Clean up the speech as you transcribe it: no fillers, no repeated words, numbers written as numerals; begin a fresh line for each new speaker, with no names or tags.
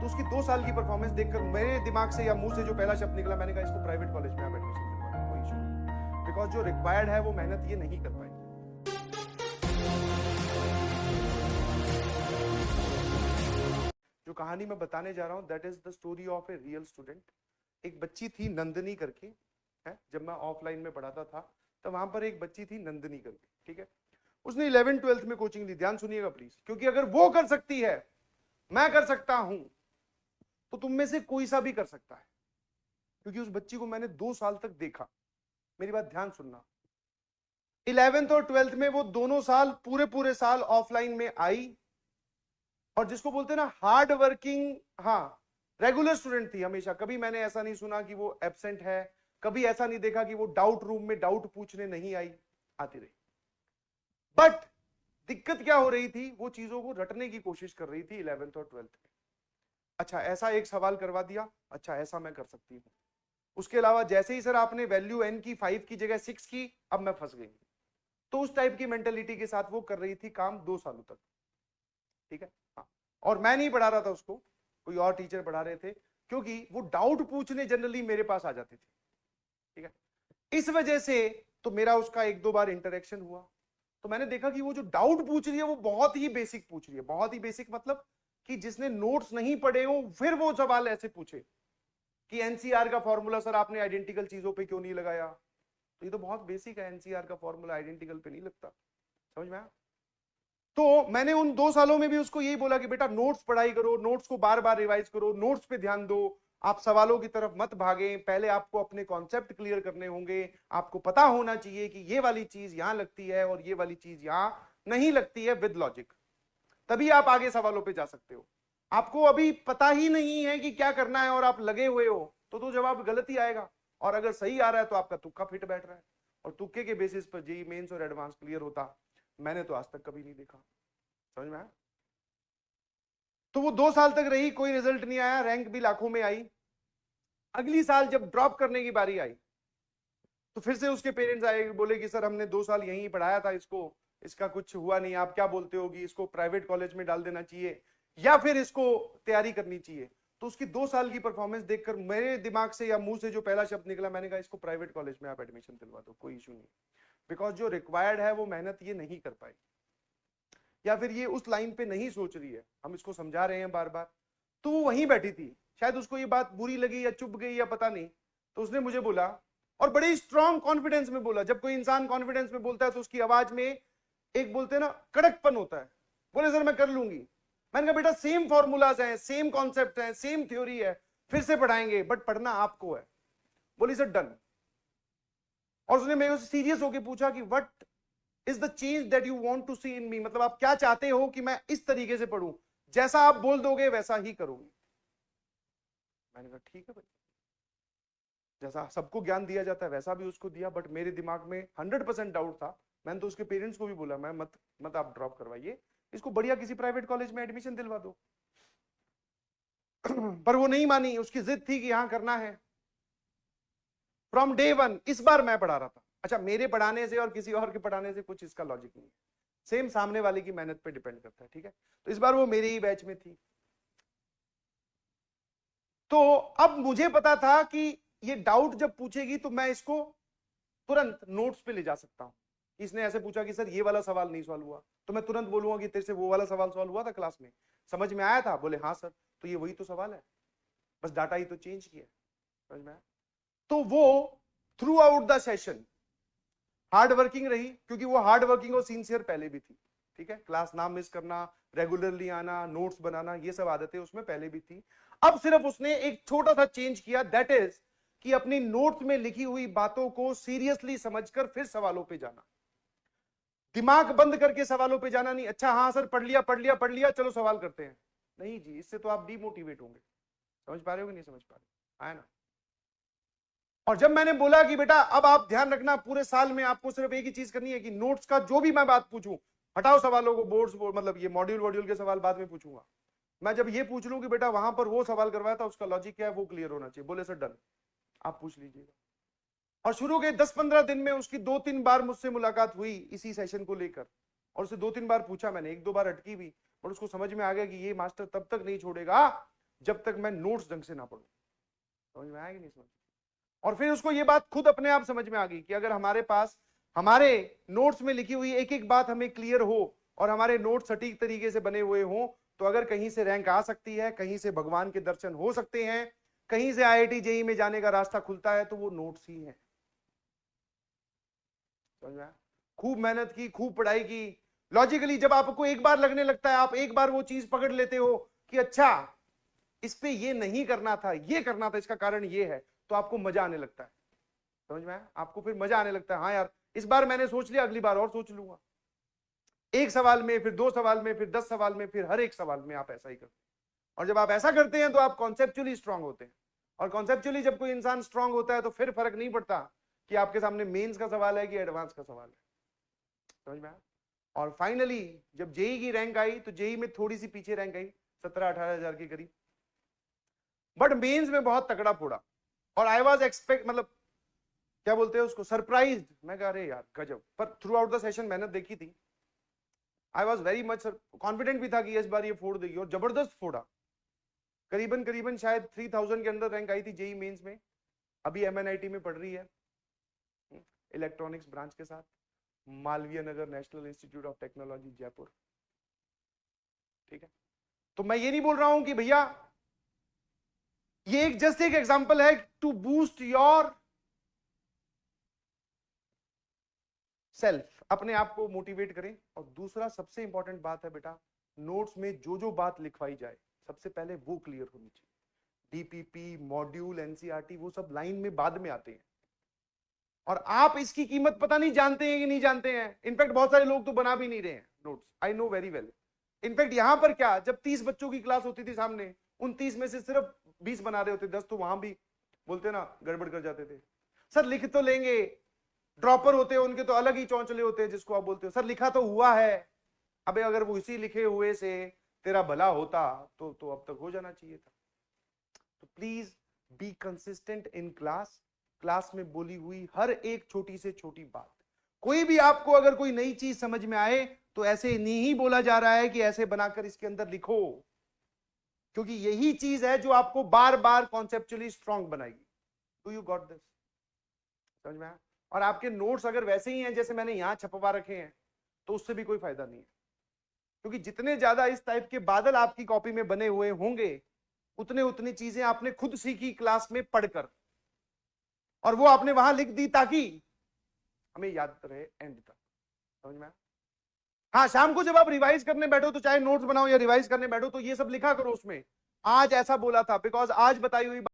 तो उसकी 2 साल की परफॉर्मेंस देखकर मेरे दिमाग से या मुंह से जो पहला शब्द निकला, मैंने कहा इसको प्राइवेट कॉलेज में आप एडमिशन दिलवा, कोई इशू नहीं, बिकॉज जो रिक्वायर्ड है वो मेहनत ये नहीं कर पाएंगे। जो कहानी मैं बताने जा रहा हूं that is the story of a real student. एक बच्ची थी नंदनी करके, है, जब मैं ऑफलाइन में पढ़ाता था तो वहां पर एक बच्ची थी नंदनी करके, ठीक है। उसने 11th-12th में कोचिंग ली, ध्यान सुनिएगा प्लीज, क्योंकि अगर वो कर सकती है मैं कर सकता हूं तो तुम में से कोई सा भी कर सकता है, क्योंकि उस बच्ची को मैंने 2 साल तक देखा। मेरी बात ध्यान सुनना, 11th और 12th में वो दोनों साल पूरे साल ऑफलाइन में आई, और जिसको बोलते हैं ना हार्ड वर्किंग, हाँ, रेगुलर स्टूडेंट थी हमेशा। कभी मैंने ऐसा नहीं सुना कि वो एब्सेंट है, कभी ऐसा नहीं देखा कि वो डाउट रूम में डाउट पूछने नहीं आई, आती रही। बट दिक्कत क्या हो रही थी, वो चीजों को रटने की कोशिश कर रही थी 11th और 12th में। अच्छा ऐसा एक सवाल करवा दिया, अच्छा ऐसा मैं कर सकती हूँ। उसके अलावा जैसे ही सर आपने वैल्यू n की 5 की जगह 6 की, अब मैं फंस गई। तो उस टाइप की मेंटेलिटी के साथ वो कर रही थी काम 2 सालों तक, ठीक है। हाँ, और मैं नहीं पढ़ा रहा था उसको, कोई और टीचर पढ़ा रहे थे, क्योंकि वो डाउट पूछने जनरली मेरे पास आ जाते थे, ठीक है। इस वजह से तो मेरा उसका 1-2 बार इंटरेक्शन हुआ, तो मैंने देखा कि वो जो डाउट पूछ रही है वो बहुत ही बेसिक पूछ रही है। बहुत ही बेसिक मतलब कि जिसने नोट्स नहीं पढ़े हो फिर वो सवाल ऐसे पूछे कि एनसीआर का फॉर्मूला सर आपने आइडेंटिकल चीजों पे क्यों नहीं लगाया। तो ये तो बहुत बेसिक है, एनसीआर का फॉर्मूला आइडेंटिकल पे नहीं लगता, समझ में आया। तो मैंने उन 2 सालों में भी उसको यही बोला कि बेटा नोट्स पढ़ाई करो, नोट्स को बार बार रिवाइज करो, नोट्स पे ध्यान दो, आप सवालों की तरफ मत भागें, पहले आपको अपने कॉन्सेप्ट क्लियर करने होंगे, आपको पता होना चाहिए कि ये वाली चीज यहां लगती है और ये वाली चीज यहां नहीं लगती है विद लॉजिक, तभी आप आगे सवालों पे जा सकते हो। आपको अभी पता ही नहीं है कि क्या करना है और आप लगे हुए हो तो जवाब गलत ही आएगा, और अगर सही आ रहा है तो आपका तुक्का फिट बैठ रहा है, और तुक्के के बेसिस पर जेईई मेंस और एडवांस क्लियर होता मैंने तो आज तक कभी नहीं देखा, समझ में आया। तो वो 2 साल तक रही, कोई रिजल्ट नहीं आया, रैंक भी लाखों में आई। अगली साल जब ड्रॉप करने की बारी आई तो फिर से उसके पेरेंट्स आए, बोले कि सर हमने 2 साल यहीं पढ़ाया था इसको, इसका कुछ हुआ नहीं, आप क्या बोलते हो कि इसको प्राइवेट कॉलेज में डाल देना चाहिए या फिर इसको तैयारी करनी चाहिए। तो उसकी 2 साल की परफॉर्मेंस देखकर मेरे दिमाग से या मुंह से जो पहला शब्द निकला, मैंने कहा इसको प्राइवेट कॉलेज में आप एडमिशन दिलवा दो, कोई इशू नहीं, बिकॉज जो रिक्वायर्ड है वो मेहनत ये नहीं कर पाई, या फिर ये उस लाइन पे नहीं सोच रही है, हम इसको समझा रहे हैं बार बार। तो वो वहीं बैठी थी, शायद उसको ये बात बुरी लगी या चुप गई या पता नहीं, तो उसने मुझे बोला, और बड़े स्ट्रॉन्ग कॉन्फिडेंस में बोला। जब कोई इंसान कॉन्फिडेंस में बोलता है तो उसकी आवाज में एक बोलते हैं ना कड़कपन होता है। बोले सर मैं कर लूंगी। मैंने कहा बेटा सेम फॉर्मूलाज हैं, सेम कॉन्सेप्ट हैं, सेम थ्योरी है, फिर से पढ़ाएंगे बट पढ़ना आपको है। बोली सर डन। और उसने मेरे से सीरियस होकर पूछा कि what is the change that you want to see in me, मतलब आप क्या चाहते हो कि मैं इस तरीके से पढ़ूं, जैसा आप बोल दोगे वैसा ही करूंगी। मैंने कहा ठीक है भाई, जैसा सबको ज्ञान दिया जाता है वैसा भी उसको दिया, बट मेरे दिमाग में 100% डाउट था। मैंने तो उसके पेरेंट्स को भी बोला, मैं मत आप ड्रॉप करवाइए, इसको बढ़िया किसी प्राइवेट कॉलेज में एडमिशन दिलवा दो। पर वो नहीं मानी, उसकी जिद थी कि यहां करना है। फ्रॉम डे वन इस बार मैं पढ़ा रहा था। अच्छा मेरे पढ़ाने से और किसी और के पढ़ाने से कुछ इसका लॉजिक नहीं है, सेम सामने वाले की मेहनत पे डिपेंड करता है, ठीक है। तो इस बार वो मेरे ही बैच में थी। तो अब मुझे पता था कि ये डाउट जब पूछेगी तो मैं इसको तुरंत नोट्स पे ले जा सकता हूं। इसने ऐसे पूछा कि सर ये वाला सवाल नहीं सॉल्व हुआ, तो मैं तुरंत बोलूंगा कि तेरे से वो वाला सवाल सॉल्व हुआ था क्लास में, समझ में आया था? बोले हाँ सर, तो ये वही तो सवाल है, बस डाटा ही तो चेंज किया, समझ में आया। तो वो through out the session hard working रही, क्योंकि वो हार्ड वर्किंग और सिंसियर पहले भी थी, ठीक है। क्लास ना मिस करना, रेगुलरली आना, नोट्स बनाना, ये सब आदतें उसमें पहले भी थी। अब सिर्फ उसने एक छोटा सा चेंज किया, दैट इज कि अपनी नोट्स में लिखी हुई बातों को सीरियसली समझकर फिर सवालों पे जाना, दिमाग बंद करके सवालों पे जाना नहीं। अच्छा हाँ सर पढ़ लिया चलो सवाल करते हैं, नहीं जी, इससे तो आप डिमोटिवेट होंगे। समझ पा रहे हो कि नहीं समझ पा रहे, आया ना। और जब मैंने बोला कि बेटा अब आप ध्यान रखना, पूरे साल में आपको सिर्फ एक ही चीज करनी है कि नोट्स का जो भी मैं बात पूछूं, हटाओ सवालों को, बोर्ड्स मतलब ये मॉड्यूल के सवाल बाद में पूछूंगा, मैं जब ये पूछ लूं कि बेटा वहां पर वो सवाल करवाया था उसका लॉजिक क्या है वो क्लियर होना चाहिए। बोले सर डन, आप पूछ लीजिएगा। और शुरू के 10-15 दिन में उसकी 2-3 बार मुझसे मुलाकात हुई इसी सेशन को लेकर, और उसे 2-3 बार पूछा मैंने, 1-2 बार अटकी भी, और उसको समझ में आ गया कि ये मास्टर तब तक नहीं छोड़ेगा जब तक मैं नोट्स ढंग से ना पढूं। समझ में आया कि नहीं समझ? और फिर उसको ये बात खुद अपने आप समझ में आ गई कि अगर हमारे पास हमारे नोट्स में लिखी हुई एक एक बात हमें क्लियर हो और हमारे नोट्स सटीक तरीके से बने हुए हो, तो अगर कहीं से रैंक आ सकती है, कहीं से भगवान के दर्शन हो सकते हैं, कहीं से IIT JEE में जाने का रास्ता खुलता है, तो वो नोट्स ही है। समझ में? खूब मेहनत की, खूब पढ़ाई की, लॉजिकली जब आपको एक बार लगने लगता है, आप एक बार वो चीज पकड़ लेते हो कि अच्छा इस पे ये नहीं करना था, ये करना था, इसका कारण ये है, तो आपको मजा आने लगता है। समझ में? आपको फिर मजा आने लगता है, हाँ यार इस बार मैंने सोच लिया, अगली बार और सोच लूंगा। एक सवाल में, फिर 2 सवाल में, फिर 10 सवाल में, फिर हर एक सवाल में आप ऐसा ही करते हैं। और जब आप ऐसा करते हैं तो आप कॉन्सेप्चुअली स्ट्रांग होते हैं। और कॉन्सेप्चुअली जब कोई इंसान स्ट्रांग होता है तो फिर फर्क नहीं पड़ता कि आपके सामने मेंस का सवाल है कि एडवांस का सवाल है। समझ में आया? और फाइनली जब जेई की रैंक आई तो जेई में थोड़ी सी पीछे रैंक आई, 17-18 हजार के करीब, बट मेंस में बहुत तगड़ा फोड़ा। और आई वाज एक्सपेक्ट, मतलब क्या बोलते हैं उसको, सरप्राइज्ड। मैं कह रहे यार गजब। पर थ्रू आउट द सेशन मेहनत देखी थी, I was very much confident भी था कि इस बार ये फोड़ देगी, और जबरदस्त फोड़ा। करीबन करीबन शायद 3000 के अंदर रैंक आई थी जेई मेंस में। अभी MNIT में पढ़ रही है, इलेक्ट्रॉनिक्स ब्रांच के साथ, Malviya Nagar national institute of technology Jaipur. ठीक है, तो मैं ये नहीं बोल रहा हूं कि भैया, ये एक जस्ट एक एग्जांपल है टू बूस्ट योर सेल्फ, अपने आप को मोटिवेट करें। और दूसरा सबसे इंपॉर्टेंट बात है बेटा, नोट्स में जो जो बात लिखवाई जाए सबसे पहले वो क्लियर होनी चाहिए। DPP, मॉड्यूल, NCERT वो सब लाइन में बाद में आते हैं, और आप इसकी कीमत पता नहीं जानते हैं कि नहीं जानते हैं। इनफैक्ट बहुत सारे लोग तो बना भी नहीं रहे हैं notes, I know very well. In fact यहां पर क्या, जब 30 बच्चों की क्लास होती थी सामने, उन 30 में से सिर्फ 20 बना रहे होते, 10 तो वहां भी बोलते ना गड़बड़ कर जाते थे। सर लिख तो लेंगे, ड्रॉपर होते हैं उनके तो अलग ही चौंचले होते हैं, जिसको आप बोलते हो सर लिखा तो हुआ है। अबे अगर वो इसी लिखे हुए से तेरा भला होता तो अब तक हो जाना चाहिए था। तो please be consistent in class. Class में बोली हुई हर एक छोटी से छोटी बात, कोई भी आपको अगर कोई नई चीज समझ में आए तो ऐसे नहीं बोला जा रहा है कि ऐसे बनाकर इसके अंदर लिखो, क्योंकि यही चीज है जो आपको बार बार कॉन्सेप्चुअली स्ट्रांग बनाएगी। Do you got this? समझ में आया? और आपके नोट्स अगर वैसे ही हैं जैसे मैंने यहां छपवा रखे हैं तो उससे भी कोई फायदा नहीं है, क्योंकि जितने ज्यादा इस टाइप के बादल आपकी कॉपी में बने हुए होंगे, उतनी चीजें आपने खुद सीखी क्लास में पढ़कर, और वो आपने वहां लिख दी ताकि हमें याद रहे एंड तक। समझ में? हाँ, शाम को जब आप रिवाइज करने बैठो तो चाहे नोट्स बनाओ या रिवाइज करने बैठो तो ये सब लिखा करो उसमें, आज ऐसा बोला था, बिकॉज आज बताई हुई